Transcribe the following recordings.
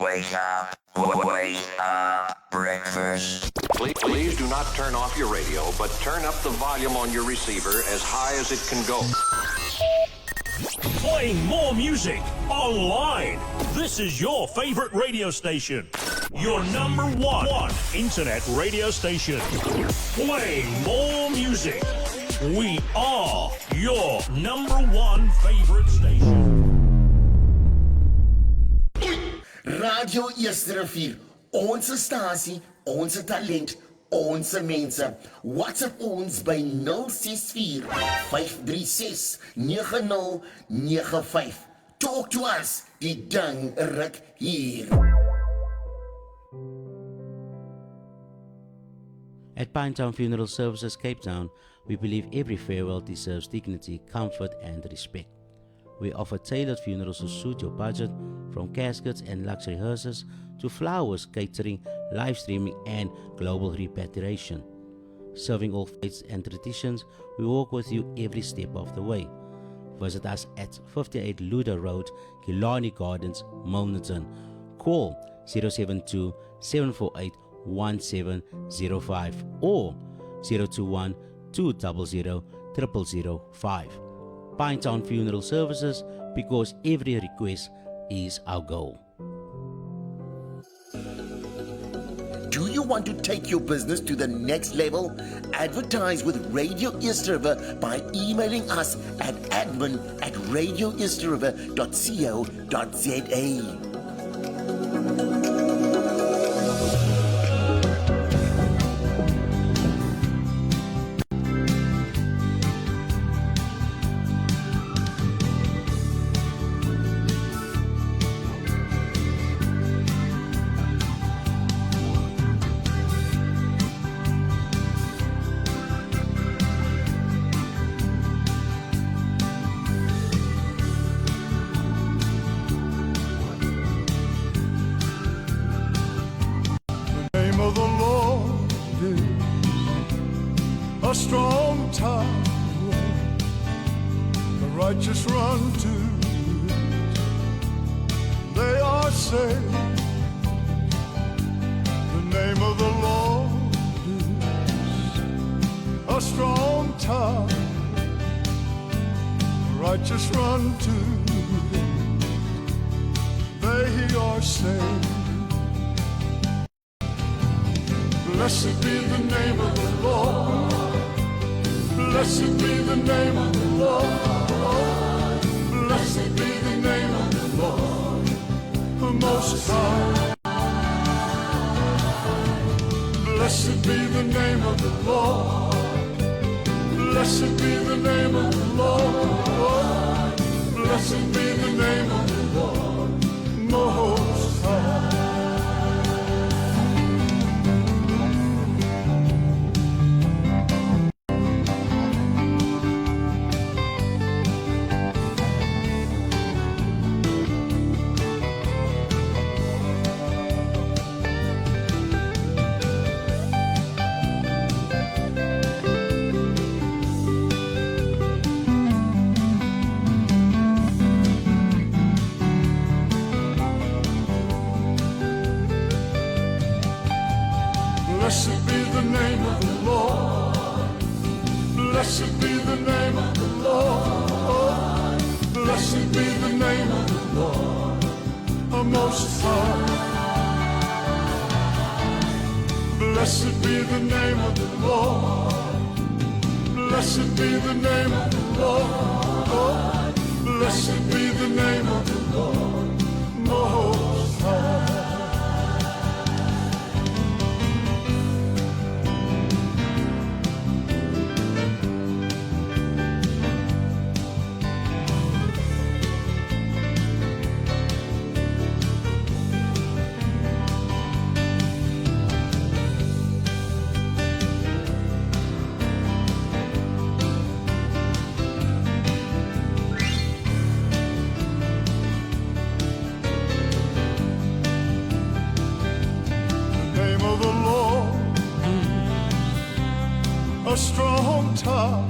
Wake up, wake up, breakfast. Please do not turn off your radio, but turn up the volume on your receiver as high as it can go. Playing more music online. This is your favorite radio station. Your number one internet radio station. Playing more music. We are your number one favorite station. Radio Eerste Rivier, onze stasie, onze talent, onze mense. WhatsApp ons by 064 536 9095. Talk to us, die ding ruk hier. At Pinetown Funeral Services, Cape Town, we believe every farewell deserves dignity, comfort, and respect. We offer tailored funerals to suit your budget, from caskets and luxury hearses to flowers, catering, live streaming, and global repatriation. Serving all faiths and traditions, we walk with you every step of the way. Visit us at 58 Luda Road, Killarney Gardens, Milnerton. Call 072 748 1705 or 021 200 0005. Pinetown Funeral Services, because every request is our goal. Do you want to take your business to the next level? Advertise with Radio East River by emailing us at admin@radioeastriver.co.za. A strong tower, the righteous run to it. They are saved. The name of the Lord is a strong tower, the righteous run to it. They are saved. Blessed be the name of the Lord. Blessed be the name of the Lord. Blessed be the name of the Lord, the Most High. Blessed be the name of the Lord. Blessed be the name of the Lord. Blessed be the name of the Lord, Most High. Blessed be the name of the Lord. Blessed be the name of the Lord. Blessed be the name of the Lord, the Most High. Blessed be the name of the Lord. Blessed be the name of the Lord. Blessed be the name of the Lord, Most High. A strong tower,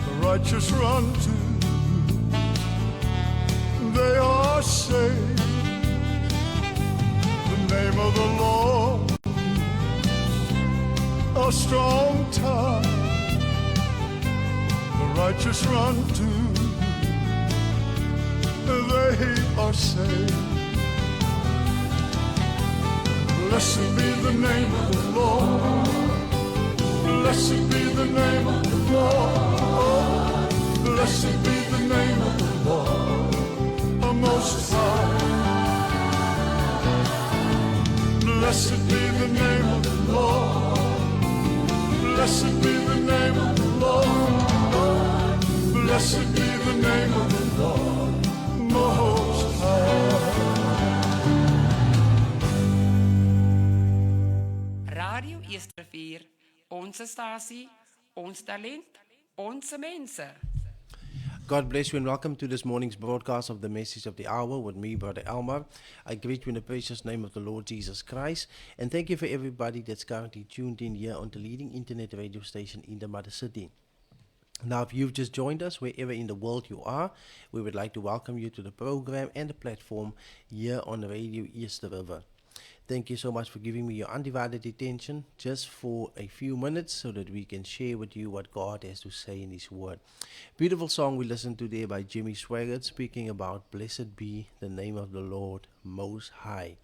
the righteous run to, they are saved. strong tower, the righteous run to, they are saved. Blessed be the name of the Lord. Blessed be the name of the Lord. Blessed be the name of the Lord, the Most High. Blessed be the name of the Lord. Blessed be the name of the Lord. Blessed be the name of the Lord, Most High. Radio Eersterivier, onze stasie, ons talent, onze mensen. God bless you and welcome to this morning's broadcast of the Message of the Hour with me, Brother Elmar. I greet you in the precious name of the Lord Jesus Christ. And thank you for everybody that's currently tuned in here on the leading internet radio station in the Mother City. Now, if you've just joined us, wherever in the world you are, we would like to welcome you to the program and the platform here on Radio East River. Thank you so much for giving me your undivided attention just for a few minutes so that we can share with you what God has to say in His Word. Beautiful song we listened to there by Jimmy Swaggart, speaking about blessed be the name of the Lord Most High.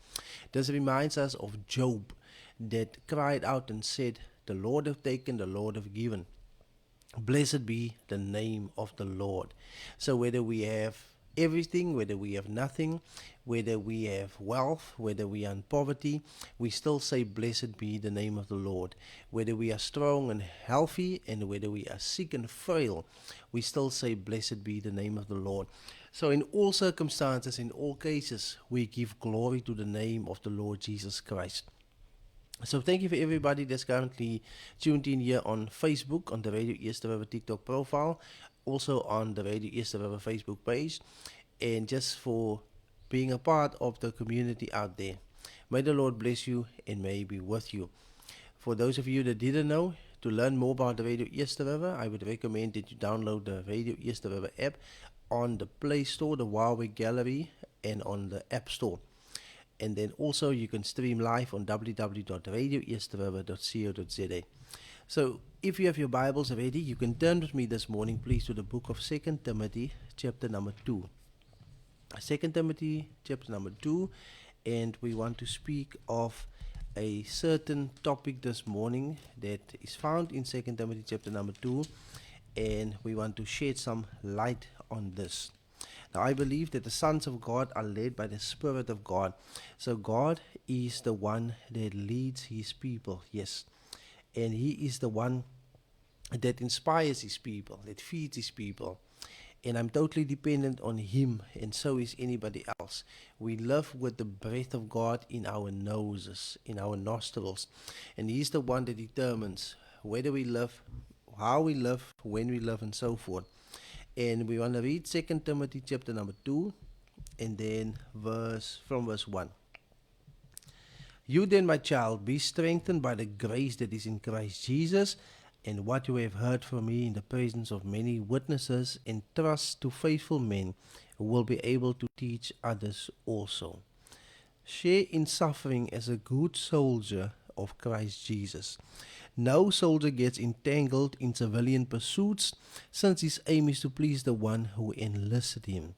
This reminds us of Job that cried out and said, "The Lord hath taken, the Lord hath given. Blessed be the name of the Lord." So whether we have everything, whether we have nothing, whether we have wealth, whether we are in poverty, we still say blessed be the name of the Lord. Whether we are strong and healthy and whether we are sick and frail, we still say blessed be the name of the Lord. So in all circumstances, in all cases, we give glory to the name of the Lord Jesus Christ. So thank you for everybody that's currently tuned in here on Facebook, on the Radio East River TikTok profile, also on the Radio East River Facebook page, and just for being a part of the community out there. May the Lord bless you and may He be with you. For those of you that didn't know, to learn more about the Radio East River, I would recommend that you download the Radio East River app on the Play Store, the Huawei Gallery, and on the App Store. And then also you can stream live on www.radioeastriver.co.za. So if you have your Bibles ready, you can turn with me this morning, please, to the book of 2 Timothy, chapter number 2. 2 Timothy, chapter number 2, and we want to speak of a certain topic this morning that is found in 2 Timothy, chapter number 2, and we want to shed some light on this. Now, I believe that the sons of God are led by the Spirit of God. So God is the one that leads His people, yes. And He is the one that inspires His people, that feeds His people. And I'm totally dependent on Him, and so is anybody else. We live with the breath of God in our noses, in our nostrils. And He's the one that determines whether we live, how we live, when we live, and so forth. And we want to read 2 Timothy chapter number 2, and then from verse 1. You then, my child, be strengthened by the grace that is in Christ Jesus, and what you have heard from me in the presence of many witnesses, entrust to faithful men who will be able to teach others also. Share in suffering as a good soldier of Christ Jesus. No soldier gets entangled in civilian pursuits, since his aim is to please the one who enlisted him.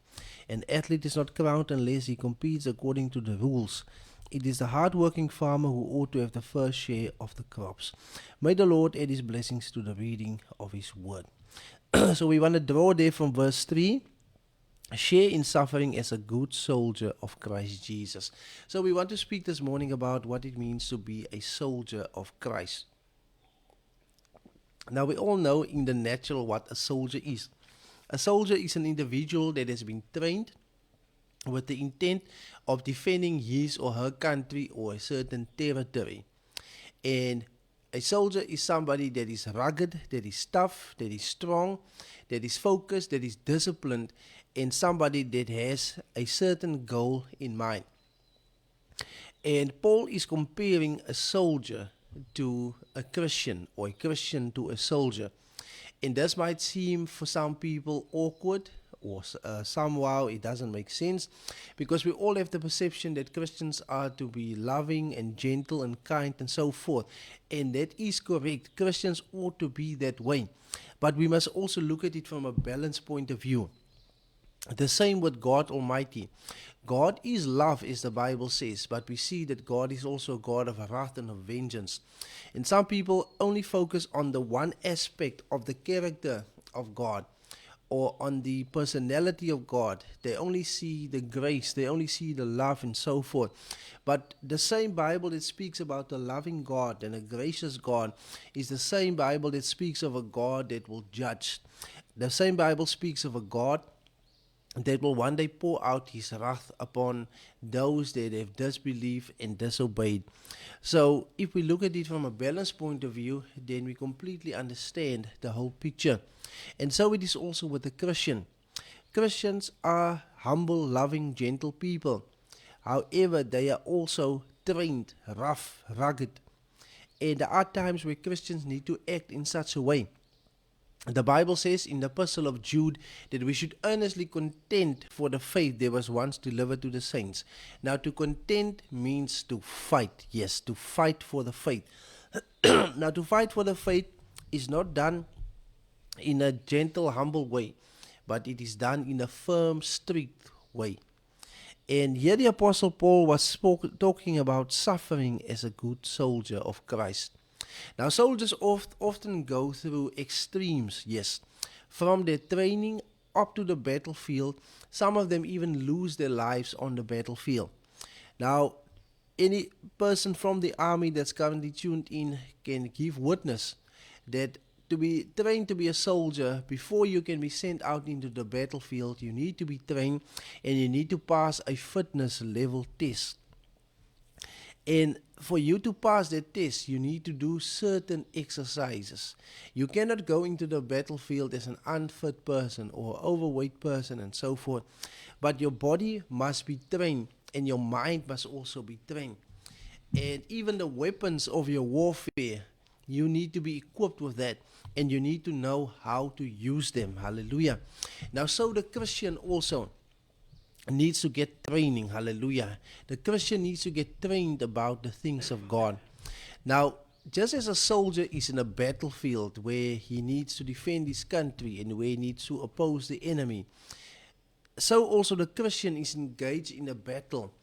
An athlete is not crowned unless he competes according to the rules. It is the hard-working farmer who ought to have the first share of the crops. May the Lord add His blessings to the reading of His word. So we want to draw there from verse 3. Share in suffering as a good soldier of Christ Jesus. So we want to speak this morning about what it means to be a soldier of Christ. Now we all know in the natural what a soldier is. A soldier is an individual that has been trained with the intent of defending his or her country or a certain territory. And a soldier is somebody that is rugged, that is tough, that is strong, that is focused, that is disciplined, and somebody that has a certain goal in mind. And Paul is comparing a soldier to a Christian, or a Christian to a soldier. And this might seem for some people awkward or somehow it doesn't make sense, because we all have the perception that Christians are to be loving and gentle and kind and so forth, and that is correct. Christians ought to be that way, but we must also look at it from a balanced point of view. The same with God Almighty. God is love, as the Bible says, but we see that God is also a God of wrath and of vengeance. And some people only focus on the one aspect of the character of God, or on the personality of God. They only see the grace, they only see the love and so forth. But the same Bible that speaks about a loving God and a gracious God is the same Bible that speaks of a God that will judge. The same Bible speaks of a God that will one day pour out his wrath upon those that have disbelieved and disobeyed. So if we look at it from a balanced point of view, then we completely understand the whole picture. And so it is also with the Christian. Christians are humble, loving, gentle people. However, they are also trained, rough, rugged. And there are times where Christians need to act in such a way. The Bible says in the Epistle of Jude that we should earnestly contend for the faith that was once delivered to the saints. Now, to contend means to fight. Yes, to fight for the faith. Now, to fight for the faith is not done in a gentle, humble way, but it is done in a firm, strict way. And here the Apostle Paul was talking about suffering as a good soldier of Christ. Now, soldiers often go through extremes, yes, from their training up to the battlefield. Some of them even lose their lives on the battlefield. Now, any person from the army that's currently tuned in can give witness that to be trained to be a soldier, before you can be sent out into the battlefield, you need to be trained and you need to pass a fitness level test. And for you to pass that test, you need to do certain exercises. You cannot go into the battlefield as an unfit person or overweight person and so forth. But your body must be trained and your mind must also be trained. And even the weapons of your warfare, you need to be equipped with that. And you need to know how to use them. Hallelujah. Now, so the Christian also needs to get training. Hallelujah. The Christian needs to get trained about the things of God. Now, just as a soldier is in a battlefield where he needs to defend his country and where he needs to oppose the enemy, so also the Christian is engaged in a battle.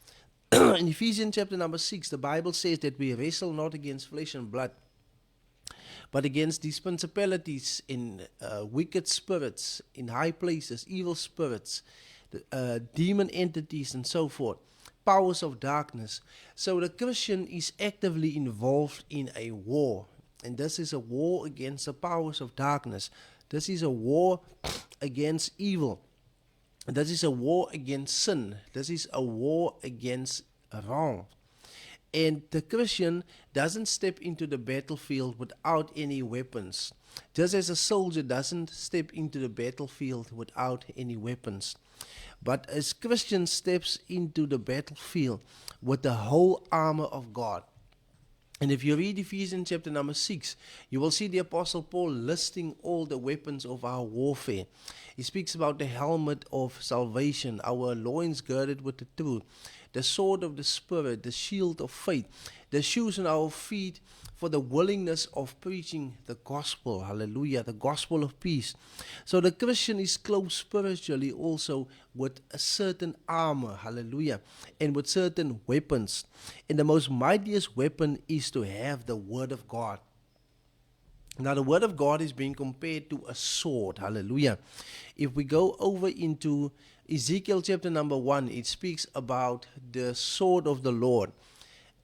In Ephesians chapter number 6, the Bible says that we wrestle not against flesh and blood, but against these principalities in wicked spirits, in high places, evil spirits, demon entities and so forth, powers of darkness. So the Christian is actively involved in a war, and this is a war against the powers of darkness. This is a war against evil. This is a war against sin. This is a war against wrong. And the Christian doesn't step into the battlefield without any weapons, just as a soldier doesn't step into the battlefield without any weapons. But as Christian steps into the battlefield with the whole armor of God. And if you read Ephesians chapter number 6, you will see the Apostle Paul listing all the weapons of our warfare. He speaks about the helmet of salvation, our loins girded with the truth, the sword of the Spirit, the shield of faith, the shoes on our feet for the willingness of preaching the gospel. Hallelujah, the gospel of peace. So the Christian is clothed spiritually also with a certain armor, hallelujah, and with certain weapons. And the most mightiest weapon is to have the word of God. Now the word of God is being compared to a sword, hallelujah. If we go over into Ezekiel chapter number 1, it speaks about the sword of the Lord.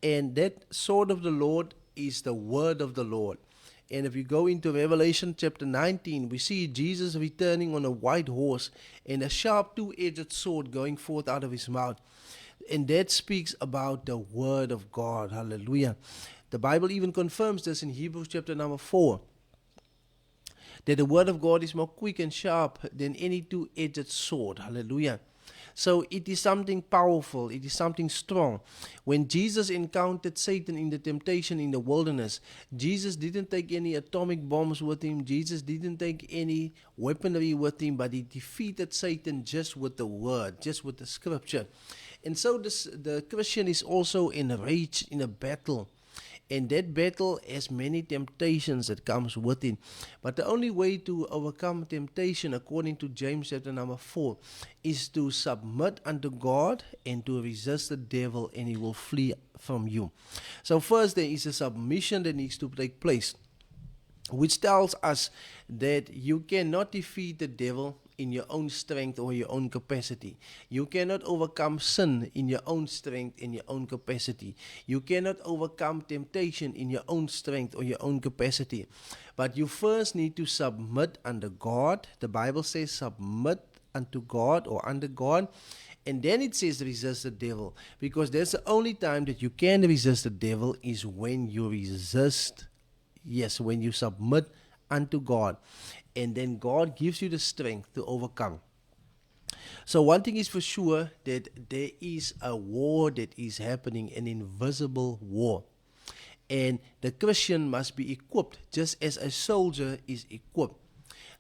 And that sword of the Lord is the word of the Lord. And if you go into Revelation chapter 19, we see Jesus returning on a white horse and a sharp two-edged sword going forth out of his mouth. And that speaks about the word of God. Hallelujah. The Bible even confirms this in Hebrews chapter number 4. That the word of God is more quick and sharp than any two-edged sword. Hallelujah. So it is something powerful, it is something strong. When Jesus encountered Satan in the temptation in the wilderness, Jesus didn't take any atomic bombs with him, Jesus didn't take any weaponry with him, but he defeated Satan just with the word, just with the scripture. And so the Christian is also enraged in a battle. And that battle has many temptations that comes with it. But the only way to overcome temptation, according to James chapter number 4, is to submit unto God and to resist the devil, and he will flee from you. So first there is a submission that needs to take place, which tells us that you cannot defeat the devil in your own strength or your own capacity. You cannot overcome sin in your own strength, in your own capacity. You cannot overcome temptation in your own strength or your own capacity. But you first need to submit under God. The Bible says submit unto God or under God. And then it says resist the devil, because that's the only time that you can resist the devil is when you resist, yes, when you submit unto God. And then God gives you the strength to overcome. So one thing is for sure, that there is a war that is happening, an invisible war. And the Christian must be equipped just as a soldier is equipped.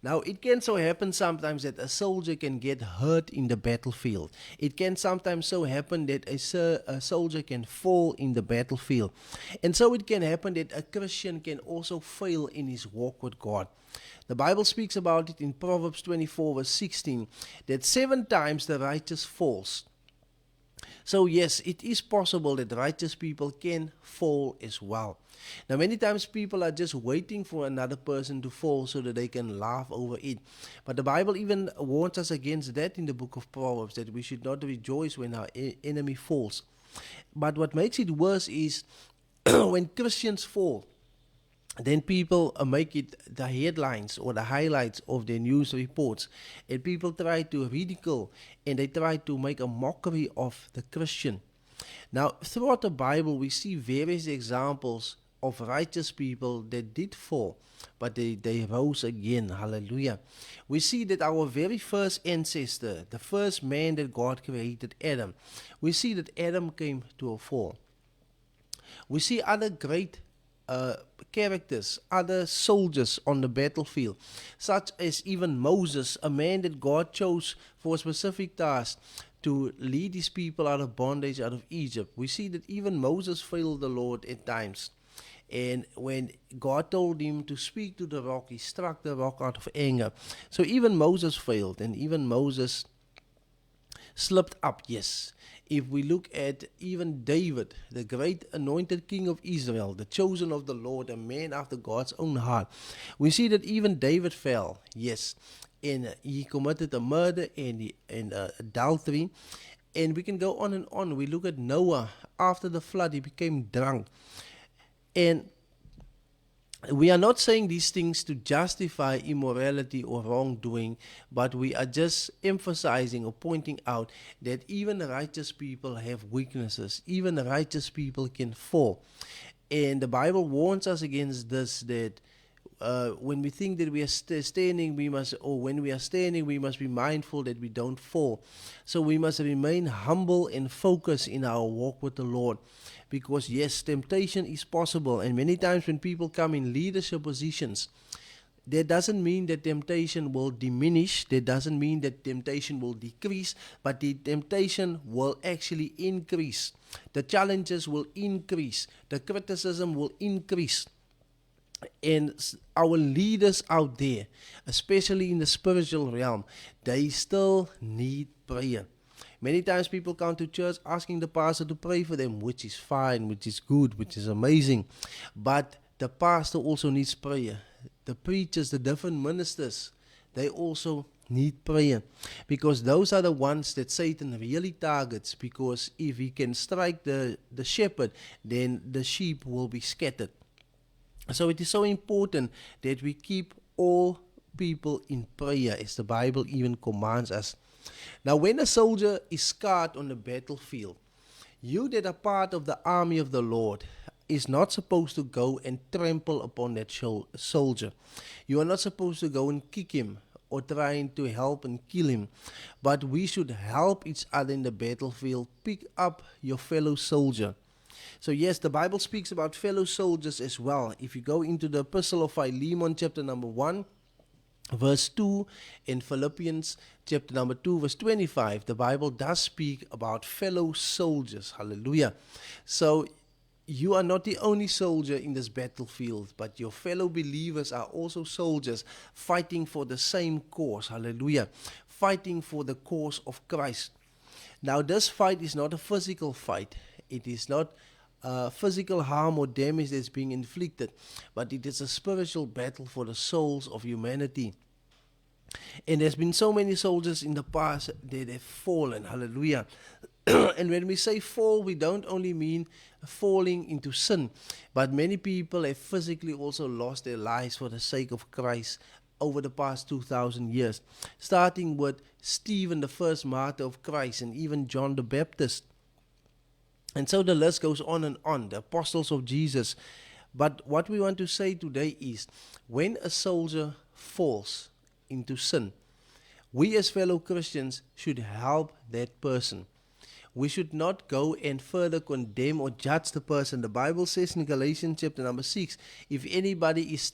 Now, it can so happen sometimes that a soldier can get hurt in the battlefield. It can sometimes so happen that a soldier can fall in the battlefield. And so it can happen that a Christian can also fail in his walk with God. The Bible speaks about it in Proverbs 24 verse 16, that 7 times the righteous falls. So yes, it is possible that righteous people can fall as well. Now many times people are just waiting for another person to fall so that they can laugh over it. But the Bible even warns us against that in the book of Proverbs, that we should not rejoice when our enemy falls. But what makes it worse is when Christians fall, then people make it the headlines or the highlights of their news reports. And people try to ridicule and they try to make a mockery of the Christian. Now, throughout the Bible, we see various examples of righteous people that did fall, but they rose again. Hallelujah. We see that our very first ancestor, the first man that God created, Adam, we see that Adam came to a fall. We see other great characters, other soldiers on the battlefield, such as even Moses, a man that God chose for a specific task to lead his people out of bondage, out of Egypt. We see that even Moses failed the Lord at times. And when God told him to speak to the rock, he struck the rock out of anger. So even Moses failed, and even Moses slipped up, yes. If we look at even David, the great anointed king of Israel, the chosen of the Lord, a man after God's own heart, we see that even David fell, yes, and he committed a murder and adultery. And we can go on and on. We look at Noah. After the flood, he became drunk. And we are not saying these things to justify immorality or wrongdoing, but we are just emphasizing or pointing out that even righteous people have weaknesses. Even righteous people can fall. And the Bible warns us against this, that when we think that we are standing, when we are standing, we must be mindful that we don't fall. So we must remain humble and focused in our walk with the Lord. Because yes, temptation is possible, and many times when people come in leadership positions, that doesn't mean that temptation will diminish, that doesn't mean that temptation will decrease, but the temptation will actually increase. The challenges will increase, the criticism will increase. And our leaders out there, especially in the spiritual realm, they still need prayer. Many times people come to church asking the pastor to pray for them, which is fine, which is good, which is amazing. But the pastor also needs prayer. The preachers, the different ministers, they also need prayer. Because those are the ones that Satan really targets. Because if he can strike the shepherd, then the sheep will be scattered. So it is so important that we keep all people in prayer, as the Bible even commands us. Now, when a soldier is scarred on the battlefield, you that are part of the army of the Lord is not supposed to go and trample upon that soldier. You are not supposed to go and kick him or trying to help and kill him, but we should help each other in the battlefield. Pick up your fellow soldier. So yes, the Bible speaks about fellow soldiers as well. If you go into the Epistle of Philemon, chapter number 1, verse 2, in Philippians chapter number 2, verse 25, the Bible does speak about fellow soldiers. Hallelujah. So you are not the only soldier in this battlefield, but your fellow believers are also soldiers fighting for the same cause. Hallelujah. Fighting for the cause of Christ. Now, this fight is not a physical fight. It is not physical harm or damage that's being inflicted, but it is a spiritual battle for the souls of humanity. And there's been so many soldiers in the past that have fallen. Hallelujah. And when we say fall, we don't only mean falling into sin, but many people have physically also lost their lives for the sake of Christ over the past 2,000 years, starting with Stephen, the first martyr of Christ, and even John the Baptist. And so the list goes on and on, the apostles of Jesus. But what we want to say today is, when a soldier falls into sin, we as fellow Christians should help that person. We should not go and further condemn or judge the person. The Bible says in Galatians chapter number 6, if anybody is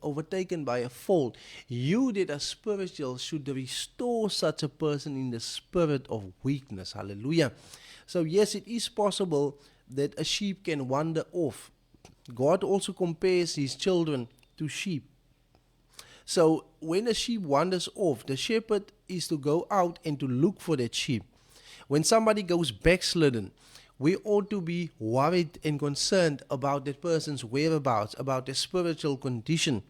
overtaken by a fault, you that are spiritual should restore such a person in the spirit of weakness. Hallelujah. So yes, it is possible that a sheep can wander off. God also compares his children to sheep. So when a sheep wanders off, the shepherd is to go out and to look for that sheep. When somebody goes backslidden, we ought to be worried and concerned about that person's whereabouts, about their spiritual condition.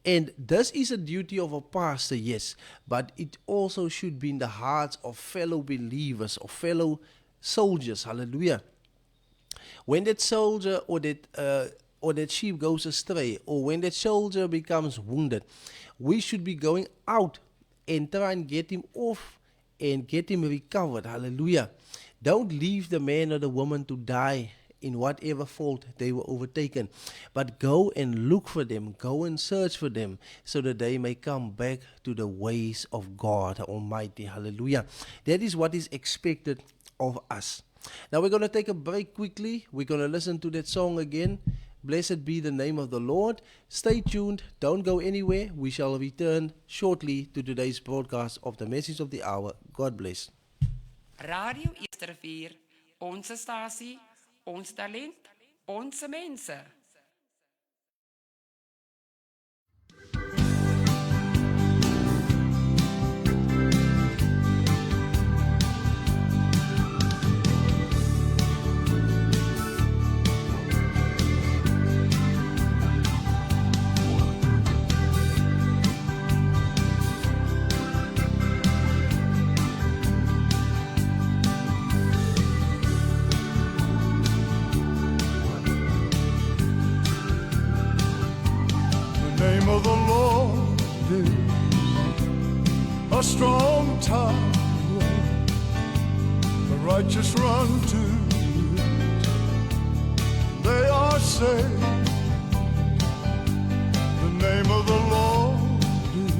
And this is a duty of a pastor, yes, but it also should be in the hearts of fellow believers, of fellow soldiers. Hallelujah. When that soldier or that sheep goes astray, or when that soldier becomes wounded, we should be going out and try and get him off and get him recovered. Hallelujah. Don't leave the man or the woman to die in whatever fault they were overtaken, but go and look for them, go and search for them, so that they may come back to the ways of God Almighty. Hallelujah. That is what is expected of us. Now we're going to take a break quickly. We're going to listen to that song again. Blessed be the name of the Lord. Stay tuned. Don't go anywhere. We shall return shortly to today's broadcast of the Message of the Hour. God bless. Radio Eersterivier, onze stasie, ons talent, onze mensen. Of the Lord is a strong tower, the righteous run to it, they are saved. The name of the Lord is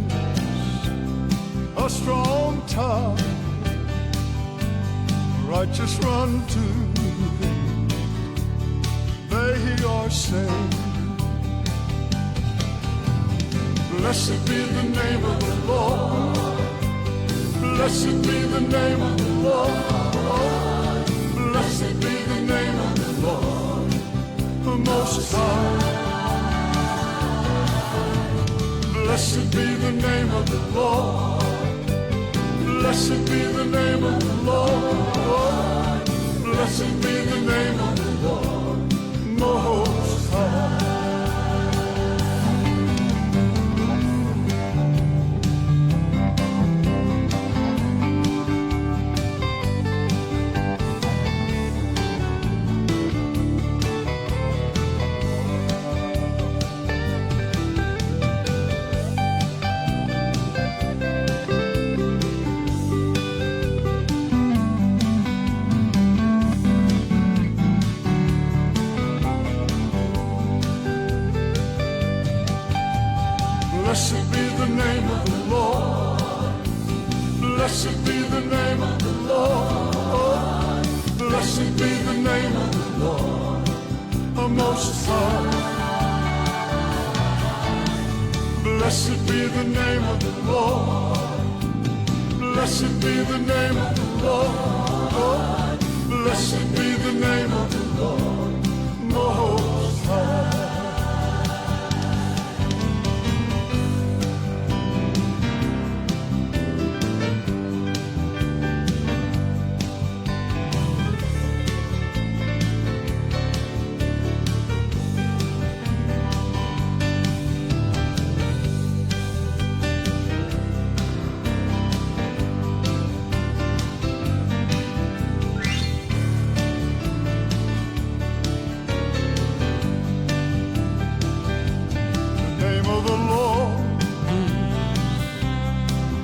a strong tower, the righteous run to it, they are saved. Blessed be the name of the Lord. Blessed be the name of the Lord. Blessed be the name of the Lord, the Most High. Blessed be the name of the Lord. Blessed be the name of the Lord. Blessed be the name of the Lord, Most High. Blessed be the name of the Lord. Blessed be the name of the Lord. Blessed be the name of the Lord, Most High. Blessed be the name of the Lord. Blessed be the name of the Lord. Blessed be the name of the Lord, Most High.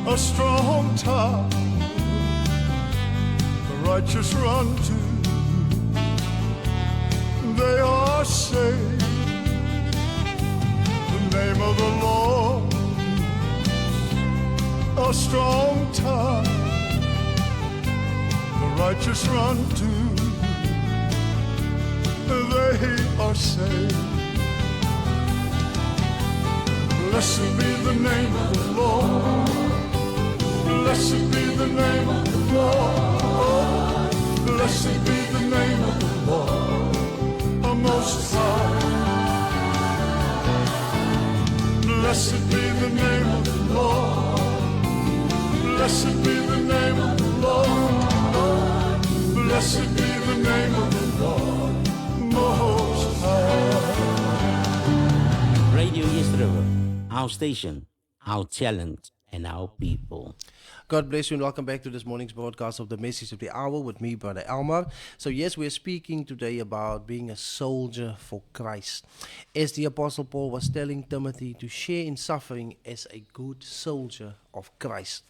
A strong tower, the righteous run to, they are saved. The name of the Lord, a strong tower, the righteous run to, they are saved. Blessed be the name of the Lord. Blessed be the name of the Lord. Blessed be the name of the Lord, Most High. Blessed be the name of the Lord. Blessed be the name of the Lord. Blessed be the name of the Lord, Most High. Radio East River, our station, our talent, and our people. God bless you and welcome back to this morning's broadcast of the Message of the Hour with me, Brother Elmar. So yes, we're speaking today about being a soldier for Christ. As the Apostle Paul was telling Timothy to share in suffering as a good soldier of Christ.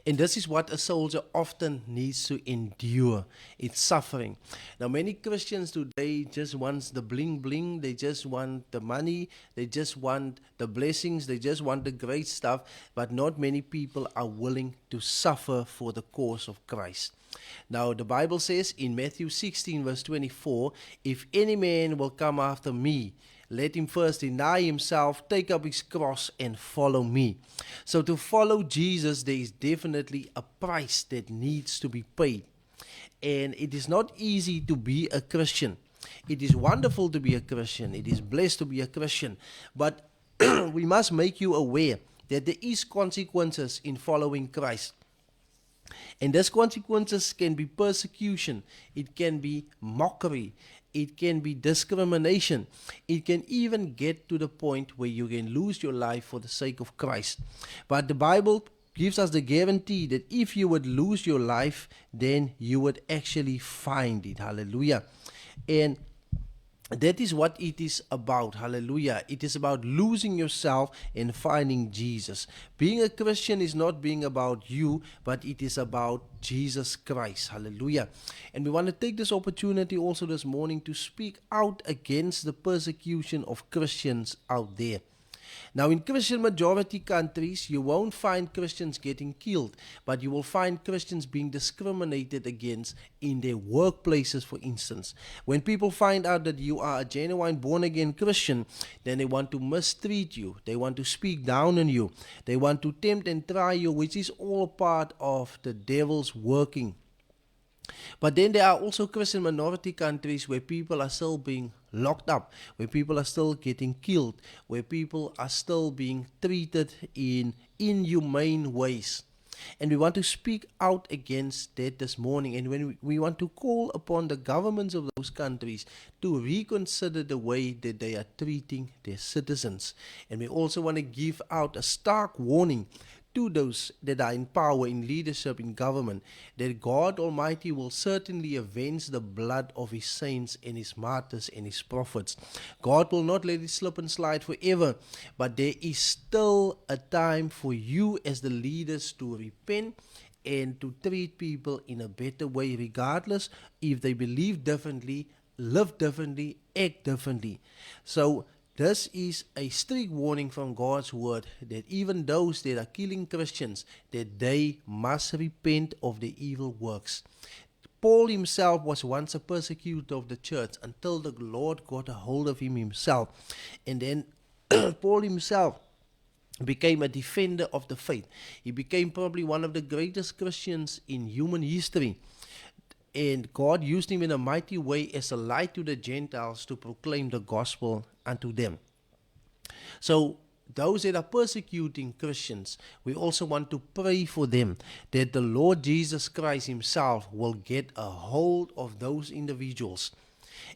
And this is what a soldier often needs to endure. It's suffering. Now, many Christians today just want the bling bling. They just want the money. They just want the blessings. They just want the great stuff. But not many people are willing to suffer for the cause of Christ. Now, the Bible says in Matthew 16 verse 24, if any man will come after me, let him first deny himself, take up his cross, and follow me. So to follow Jesus, there is definitely a price that needs to be paid. And it is not easy to be a Christian. It is wonderful to be a Christian. It is blessed to be a Christian. But we must make you aware that there is consequences in following Christ. And those consequences can be persecution. It can be mockery. It can be discrimination. It can even get to the point where you can lose your life for the sake of Christ. But the Bible gives us the guarantee that if you would lose your life, then you would actually find it. Hallelujah. And that is what it is about. Hallelujah. It is about losing yourself and finding Jesus. Being a Christian is not being about you, but it is about Jesus Christ. Hallelujah. And we want to take this opportunity also this morning to speak out against the persecution of Christians out there. Now, in Christian majority countries, you won't find Christians getting killed, but you will find Christians being discriminated against in their workplaces, for instance. When people find out that you are a genuine born-again Christian, then they want to mistreat you. They want to speak down on you. They want to tempt and try you, which is all part of the devil's working. But then there are also Christian minority countries where people are still being locked up, where people are still getting killed, where people are still being treated in inhumane ways. And we want to speak out against that this morning. And when we want to call upon the governments of those countries to reconsider the way that they are treating their citizens. And we also want to give out a stark warning to those that are in power, in leadership, in government, that God Almighty will certainly avenge the blood of His saints and His martyrs and His prophets. God will not let it slip and slide forever, but there is still a time for you as the leaders to repent and to treat people in a better way, regardless if they believe differently, live differently, act differently. So This is a strict warning from God's word that even those that are killing Christians, that they must repent of their evil works. Paul himself was once a persecutor of the church until the Lord got a hold of him himself. And then Paul himself became a defender of the faith. He became probably one of the greatest Christians in human history. And God used him in a mighty way as a light to the Gentiles to proclaim the gospel unto them. So those that are persecuting Christians, we also want to pray for them that the Lord Jesus Christ himself will get a hold of those individuals,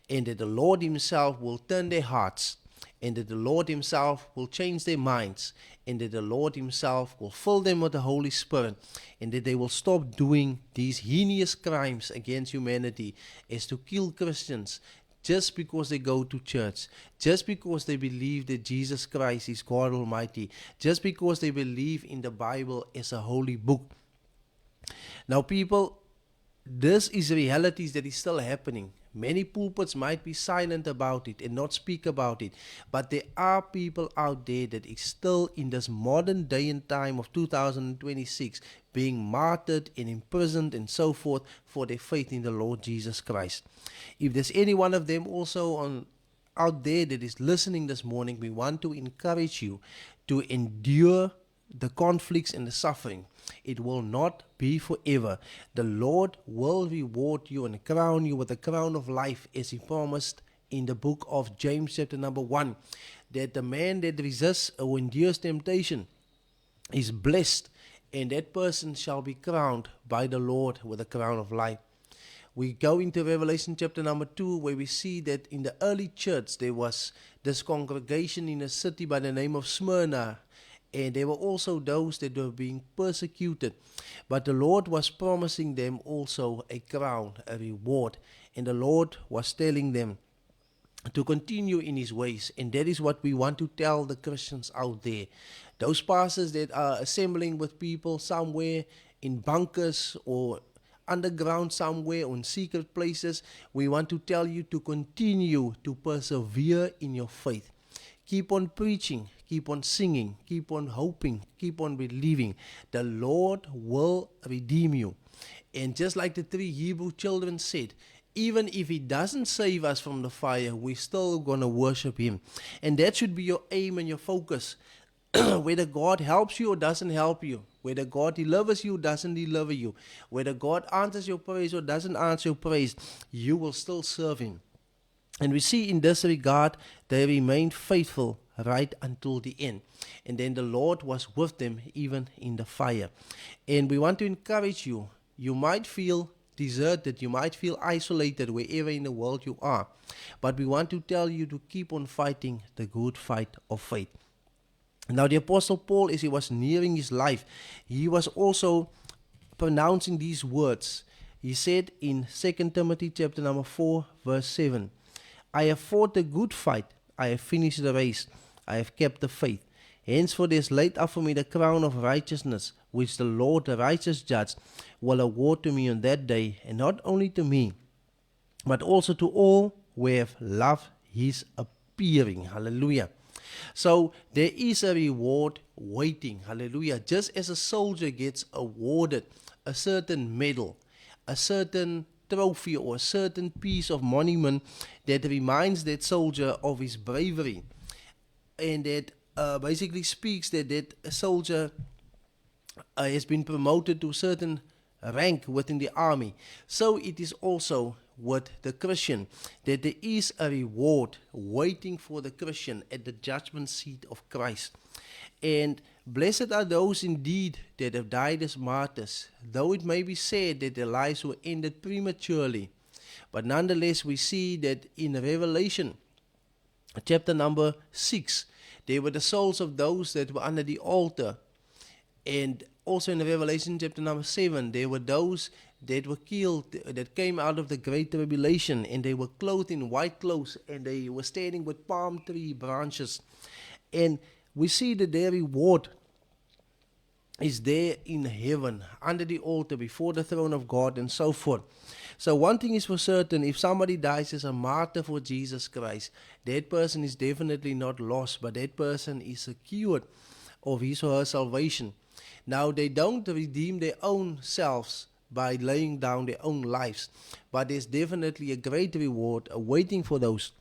and that the Lord himself will turn their hearts, and that the Lord himself will change their minds, and that the Lord himself will fill them with the Holy Spirit, and that they will stop doing these heinous crimes against humanity as to kill Christians just because they go to church, just because they believe that Jesus Christ is God Almighty, just because they believe in the Bible as a holy book. Now people, this is realities that is still happening. Many pulpits might be silent about it and not speak about it, but there are people out there that is still in this modern day and time of 2026 being martyred and imprisoned and so forth for their faith in the Lord Jesus Christ. If there's any one of them also out there that is listening this morning, we want to encourage you to endure the conflicts and the suffering. It will not be forever. The Lord will reward you and crown you with a crown of life, as he promised in the book of James chapter number 1, that the man that resists or endures temptation is blessed, and that person shall be crowned by the Lord with a crown of life. We go into Revelation chapter number 2, where we see that in the early church there was this congregation in a city by the name of Smyrna, and there were also those that were being persecuted. But the Lord was promising them also a crown, a reward. And the Lord was telling them to continue in his ways. And that is what we want to tell the Christians out there. Those pastors that are assembling with people somewhere in bunkers or underground somewhere or in secret places, we want to tell you to continue to persevere in your faith. Keep on preaching, keep on singing, keep on hoping, keep on believing. The Lord will redeem you. And just like the 3 Hebrew children said, even if he doesn't save us from the fire, we're still going to worship him. And that should be your aim and your focus. Whether God helps you or doesn't help you, whether God delivers you or doesn't deliver you, whether God answers your praise or doesn't answer your praise, you will still serve him. And we see in this regard, they remained faithful right until the end. And then the Lord was with them even in the fire. And we want to encourage you. You might feel deserted, you might feel isolated wherever in the world you are. But we want to tell you to keep on fighting the good fight of faith. Now the Apostle Paul, as he was nearing his life, he was also pronouncing these words. He said in 2 Timothy chapter number 4, verse 7, I have fought a good fight, I have finished the race, I have kept the faith. Henceforth there is laid up for me the crown of righteousness, which the Lord, the righteous judge, will award to me on that day, and not only to me, but also to all who have loved his appearing. Hallelujah. So there is a reward waiting. Hallelujah. Just as a soldier gets awarded a certain medal, a certain trophy or a certain piece of monument that reminds that soldier of his bravery, and that basically speaks that soldier has been promoted to a certain rank within the army. So it is also with the Christian, that there is a reward waiting for the Christian at the judgment seat of Christ. And blessed are those indeed that have died as martyrs, though it may be said that their lives were ended prematurely. But nonetheless, we see that in Revelation chapter number 6, they were the souls of those that were under the altar. And also in Revelation chapter number 7, there were those that were killed, that came out of the great tribulation, and they were clothed in white clothes, and they were standing with palm tree branches. And we see that their reward is there in heaven, under the altar, before the throne of God, and so forth. So one thing is for certain, if somebody dies as a martyr for Jesus Christ, that person is definitely not lost, but that person is secured of his or her salvation. Now, they don't redeem their own selves by laying down their own lives, but there's definitely a great reward awaiting for those.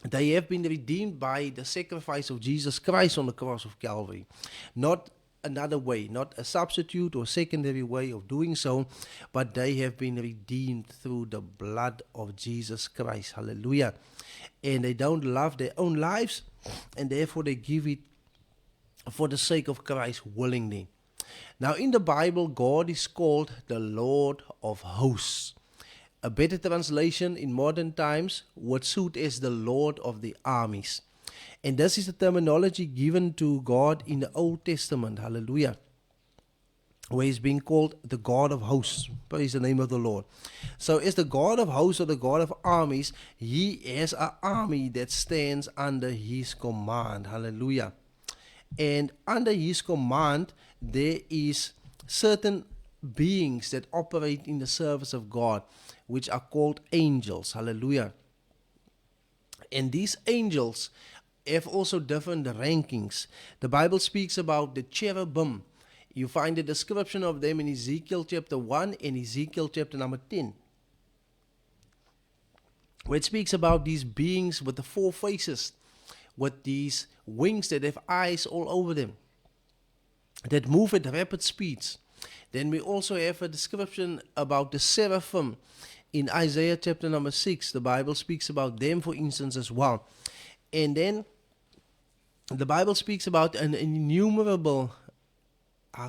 They have been redeemed by the sacrifice of Jesus Christ on the cross of Calvary. Not another way, not a substitute or secondary way of doing so, but they have been redeemed through the blood of Jesus Christ. Hallelujah. And they don't love their own lives, and therefore they give it for the sake of Christ willingly. Now, in the Bible, God is called the Lord of hosts. A better translation in modern times would suit as the Lord of the armies. And this is the terminology given to God in the Old Testament. Hallelujah. Where he's being called the God of hosts. Praise the name of the Lord. So as the God of hosts or the God of armies, he has an army that stands under his command. Hallelujah. And under his command, there is certain beings that operate in the service of God, which are called angels. Hallelujah. And these angels have also different rankings. The Bible speaks about the cherubim. You find the description of them in Ezekiel chapter 1 and Ezekiel chapter number 10, where it speaks about these beings with the four faces, with these wings that have eyes all over them, that move at rapid speeds. Then we also have a description about the seraphim. In Isaiah chapter number 6, the Bible speaks about them, for instance, as well. And then the Bible speaks about an innumerable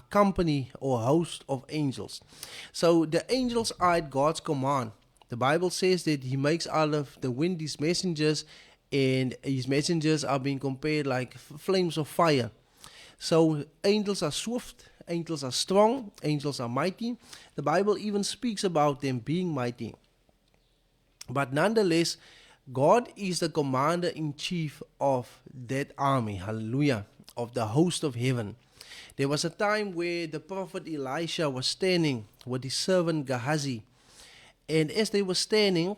company or host of angels. So the angels are at God's command. The Bible says that he makes out of the wind his messengers, and his messengers are being compared like flames of fire. So angels are swift, angels are strong, angels are mighty. The Bible even speaks about them being mighty. But nonetheless, God is the commander-in-chief of that army, hallelujah, of the host of heaven. There was a time where the prophet Elisha was standing with his servant Gehazi. And as they were standing,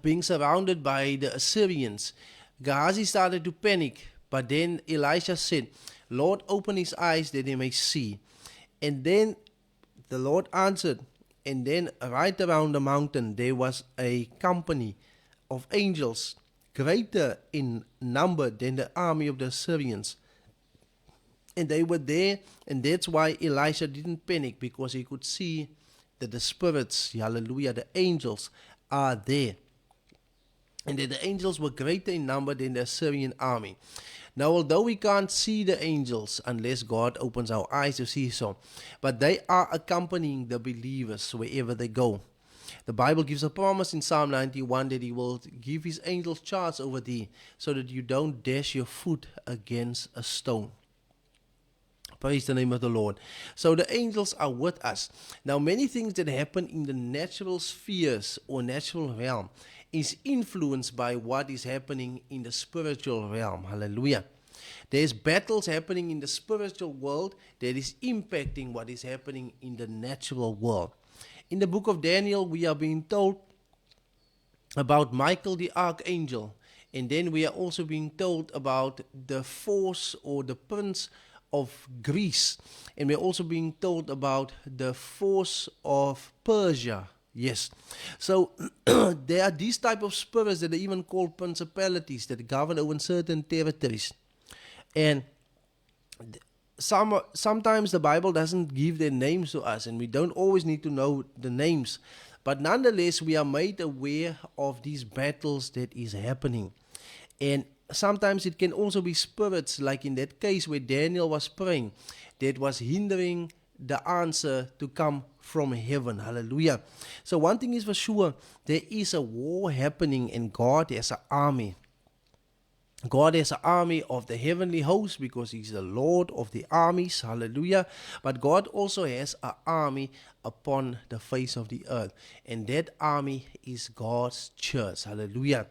being surrounded by the Assyrians, Gehazi started to panic. But then Elisha said, Lord, open his eyes that he may see. And then the Lord answered. And then right around the mountain, there was a company of angels, greater in number than the army of the Assyrians. And they were there, and that's why Elisha didn't panic, because he could see that the spirits, hallelujah, the angels are there. And that the angels were greater in number than the Assyrian army. Now, although we can't see the angels unless God opens our eyes to see so, but they are accompanying the believers wherever they go. The Bible gives a promise in Psalm 91 that he will give his angels charge over thee, so that you don't dash your foot against a stone. Praise the name of the Lord. So the angels are with us. Now, many things that happen in the natural spheres or natural realm is influenced by what is happening in the spiritual realm. Hallelujah. There's battles happening in the spiritual world that is impacting what is happening in the natural world. In the book of Daniel, we are being told about Michael the archangel. And then we are also being told about the force or the prince of Greece. And we're also being told about the force of Persia. Yes. So there are these type of spirits that are even called principalities that govern over certain territories. And sometimes the Bible doesn't give their names to us, and we don't always need to know the names. But nonetheless, we are made aware of these battles that is happening. And sometimes it can also be spirits, like in that case where Daniel was praying, that was hindering the answer to come from heaven. Hallelujah. So one thing is for sure, there is a war happening, and God has an army. God has an army of the heavenly host because he's the Lord of the armies. Hallelujah. But God also has an army upon the face of the earth. And that army is God's church. Hallelujah.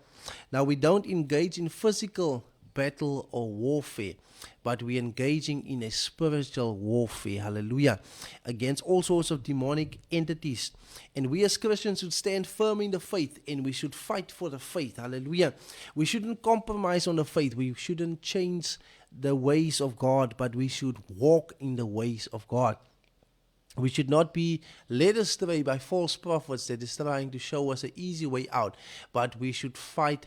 Now, we don't engage in physical battle or warfare, but we're engaging in a spiritual warfare, hallelujah, against all sorts of demonic entities. And we as Christians should stand firm in the faith, and we should fight for the faith, hallelujah. We shouldn't compromise on the faith. We shouldn't change the ways of God, but we should walk in the ways of God. We should not be led astray by false prophets that is trying to show us an easy way out, but we should fight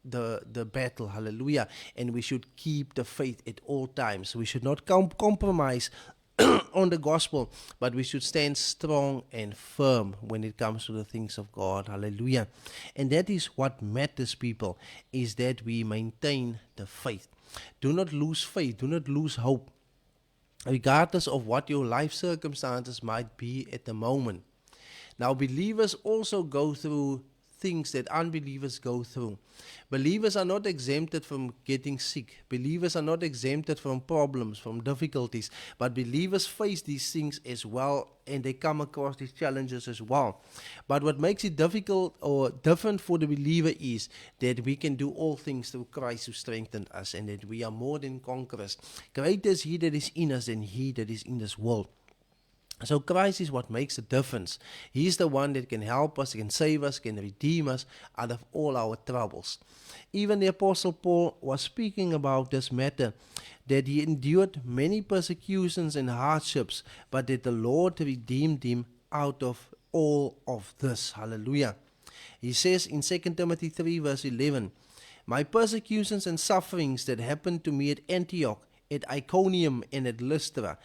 the battle, hallelujah, and we should keep the faith at all times. We should not compromise on the gospel, but we should stand strong and firm when it comes to the things of God, hallelujah. And that is what matters, people, is that we maintain the faith. Do not lose faith, do not lose hope, regardless of what your life circumstances might be at the moment. Now, believers also go through things that unbelievers go through. Believers are not exempted from getting sick. Believers are not exempted from problems, from difficulties. But believers face these things as well, and they come across these challenges as well. But what makes it difficult or different for the believer is that we can do all things through Christ who strengthened us, and that we are more than conquerors. Greater is He that is in us than he that is in this world. So Christ is what makes the difference. He is the one that can help us, can save us, can redeem us out of all our troubles. Even the Apostle Paul was speaking about this matter, that he endured many persecutions and hardships, but that the Lord redeemed him out of all of this. Hallelujah. He says in 2 Timothy 3 verse 11, "My persecutions and sufferings that happened to me at Antioch, at Iconium, and at Lystra,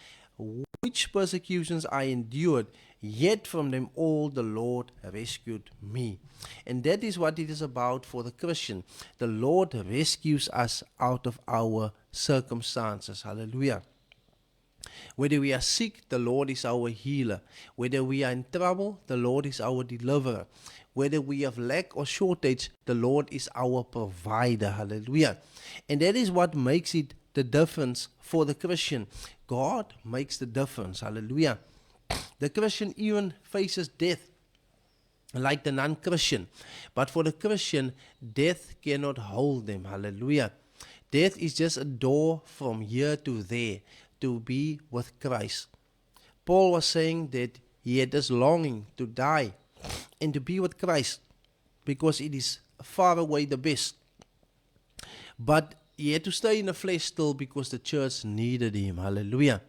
which persecutions I endured, yet from them all the Lord rescued me." And that is what it is about for the Christian. The Lord rescues us out of our circumstances. Hallelujah. Whether we are sick, the Lord is our healer. Whether we are in trouble, the Lord is our deliverer. Whether we have lack or shortage, the Lord is our provider. Hallelujah. And that is what makes it the difference for the Christian. God makes the difference. Hallelujah. The Christian even faces death like the non-Christian. But for the Christian, death cannot hold them. Hallelujah. Death is just a door from here to there, to be with Christ. Paul was saying that he had this longing to die and to be with Christ, because it is far away the best. But he had to stay in the flesh still because the church needed him. Hallelujah.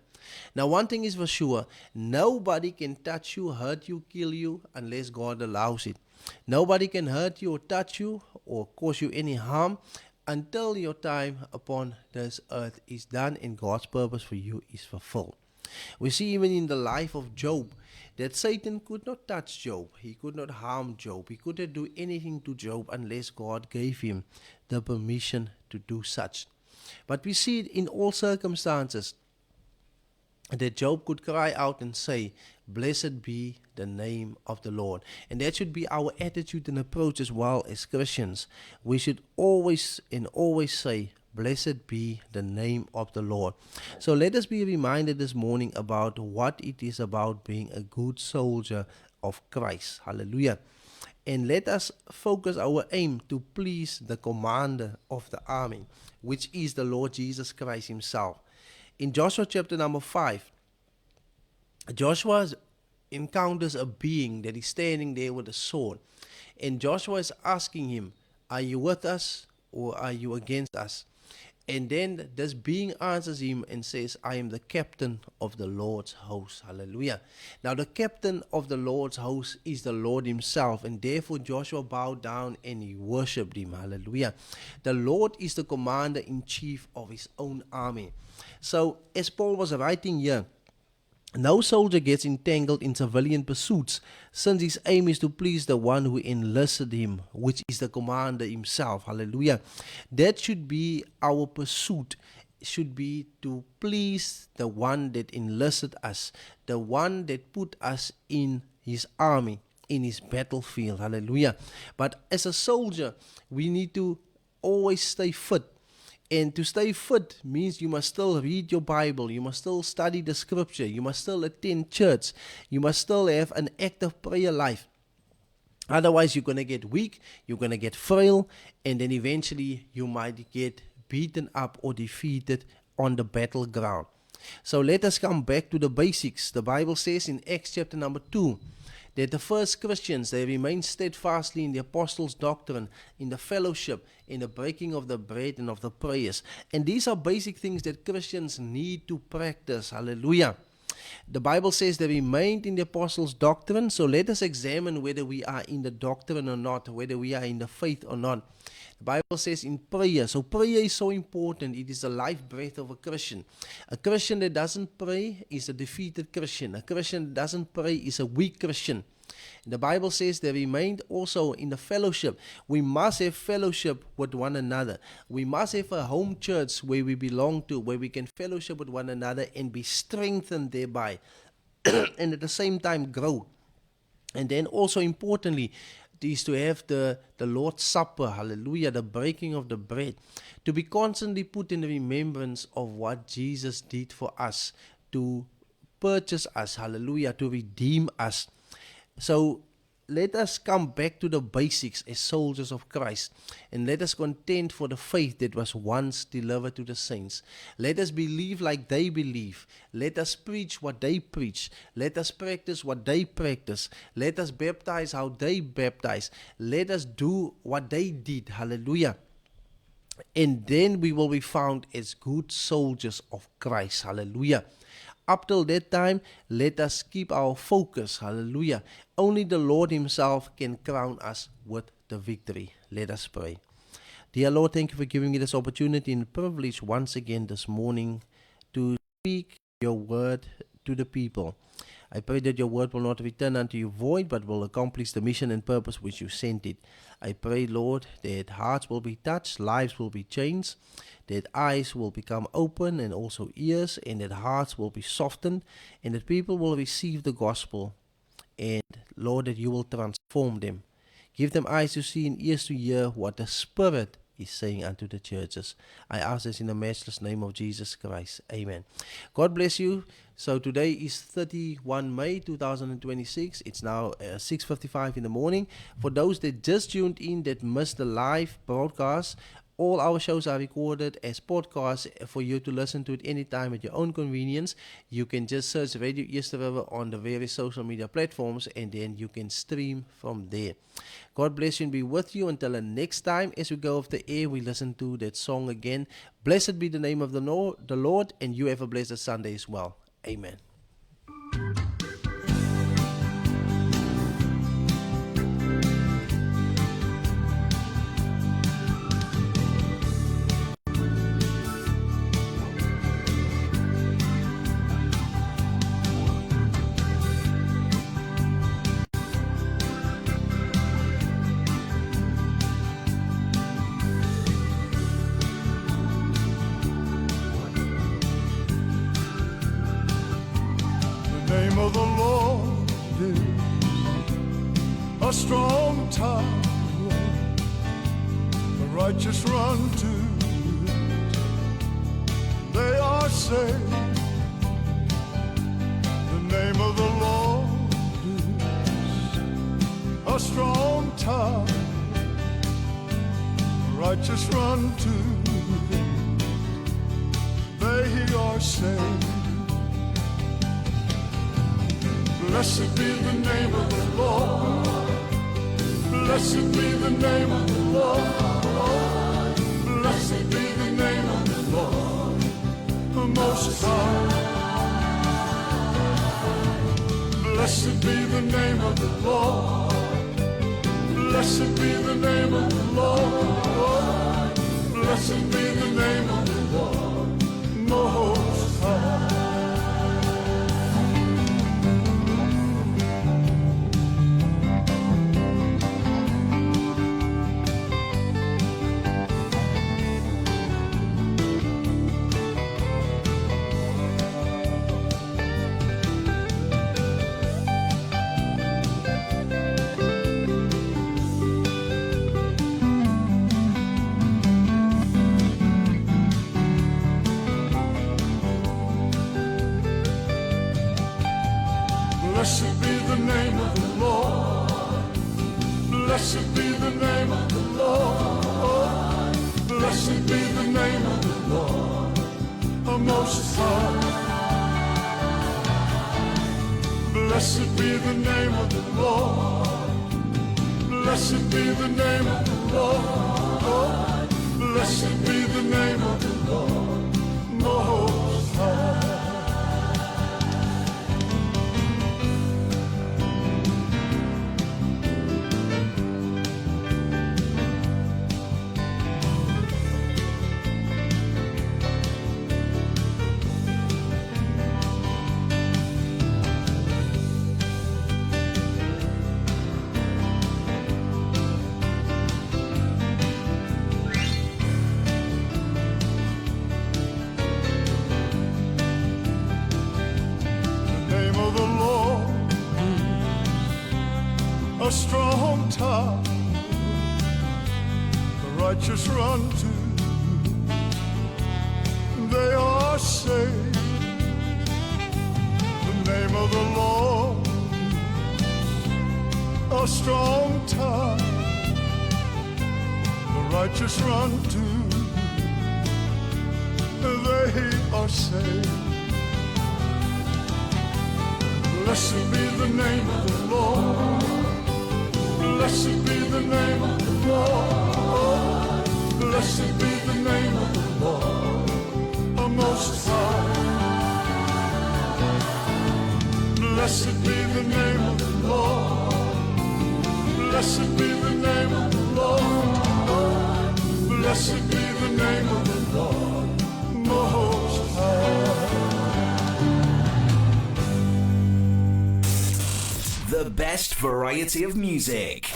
Now, one thing is for sure, nobody can touch you, hurt you, kill you unless God allows it. Nobody can hurt you or touch you or cause you any harm until your time upon this earth is done and God's purpose for you is fulfilled. We see even in the life of Job that Satan could not touch Job. He could not harm Job. He couldn't do anything to Job unless God gave him the permission to do such. But we see it in all circumstances that Job could cry out and say, "Blessed be the name of the Lord." And that should be our attitude and approach as well as Christians. We should always say, "Blessed be the name of the Lord." So let us be reminded this morning about what it is about being a good soldier of Christ. Hallelujah. And let us focus our aim to please the commander of the army, which is the Lord Jesus Christ himself. In Joshua chapter number 5, Joshua encounters a being that is standing there with a sword. And Joshua is asking him, "Are you with us or are you against us?" And then this being answers him and says, "I am the captain of the Lord's host." Hallelujah. Now the captain of the Lord's host is the Lord himself, and therefore Joshua bowed down and he worshipped him. Hallelujah. The Lord is the commander-in-chief of his own army. So as Paul was writing here, no soldier gets entangled in civilian pursuits, since his aim is to please the one who enlisted him, which is the commander himself. Hallelujah. That should be our pursuit, should be to please the one that enlisted us, the one that put us in his army, in his battlefield. Hallelujah. But as a soldier, we need to always stay fit. And to stay fit means you must still read your Bible, you must still study the scripture, you must still attend church, you must still have an active prayer life. Otherwise, you're going to get weak, you're going to get frail, and then eventually you might get beaten up or defeated on the battleground. So let us come back to the basics. The Bible says in Acts chapter number 2 that the first Christians, they remained steadfastly in the apostles' doctrine, in the fellowship, in the breaking of the bread and of the prayers. And these are basic things that Christians need to practice. Hallelujah. The Bible says they remained in the apostles' doctrine. So let us examine whether we are in the doctrine or not, whether we are in the faith or not. The Bible says in prayer. So prayer is so important. It is the life breath of a Christian. A Christian that doesn't pray is a defeated Christian. A Christian that doesn't pray is a weak Christian. The Bible says they remained also in the fellowship. We must have fellowship with one another. We must have a home church where we belong to, where we can fellowship with one another and be strengthened thereby. And at the same time grow. And then also importantly, is to have the Lord's Supper, hallelujah, the breaking of the bread, to be constantly put in remembrance of what Jesus did for us, to purchase us, hallelujah, to redeem us. So let us come back to the basics as soldiers of Christ, and let us contend for the faith that was once delivered to the saints. Let us believe like they believe. Let us preach what they preach. Let us practice what they practice. Let us baptize how they baptize. Let us do what they did. Hallelujah. And then we will be found as good soldiers of Christ. Hallelujah. Up till that time, let us keep our focus. Hallelujah. Only the Lord himself can crown us with the victory. Let us pray. Dear Lord, thank you for giving me this opportunity and privilege once again this morning to speak your word to the people. I pray that your word will not return unto you void, but will accomplish the mission and purpose which you sent it. I pray, Lord, that hearts will be touched, lives will be changed, that eyes will become open and also ears, and that hearts will be softened, and that people will receive the gospel. And, Lord, that you will transform them. Give them eyes to see and ears to hear what the Spirit is saying unto the churches. I ask this in the matchless name of Jesus Christ. Amen. God bless you. So today is 31 May 2026. It's now 6:55 in the morning. For those that just tuned in that missed the live broadcast, all our shows are recorded as podcasts for you to listen to it anytime at your own convenience. You can just search Radio East River on the various social media platforms, and then you can stream from there. God bless you and be with you until the next time. As we go off the air, we listen to that song again. Blessed be the name of the Lord, and you have a blessed Sunday as well. Amen. Of the Lord is a strong tower, the righteous run to it, they are saved. The name of the Lord is a strong tower, the righteous run to it, they are saved. Blessed be the name of the Lord. Blessed be the name of the Lord. Blessed be the name of the Lord, the Most High. Blessed be the name of the Lord. Blessed be the name of the Lord. Blessed be the name of the Lord, Most High. Blessed be the name of the Lord. Blessed be the name of the Lord. Blessed be the name Most High. Blessed be the name of the Lord. Blessed be the name of the Lord. Blessed be the name of the Lord Most High. A strong tower, the righteous run to, they are saved. The name of the Lord, a strong tower, the righteous run to, they are saved. Blessed be the name of the Lord. Blessed be the name of the Lord. Blessed be the name of the Lord, the Most High. Blessed be the name of the Lord. Blessed be the name of the Lord. Blessed be the name of the Lord, Most High. The best variety of music.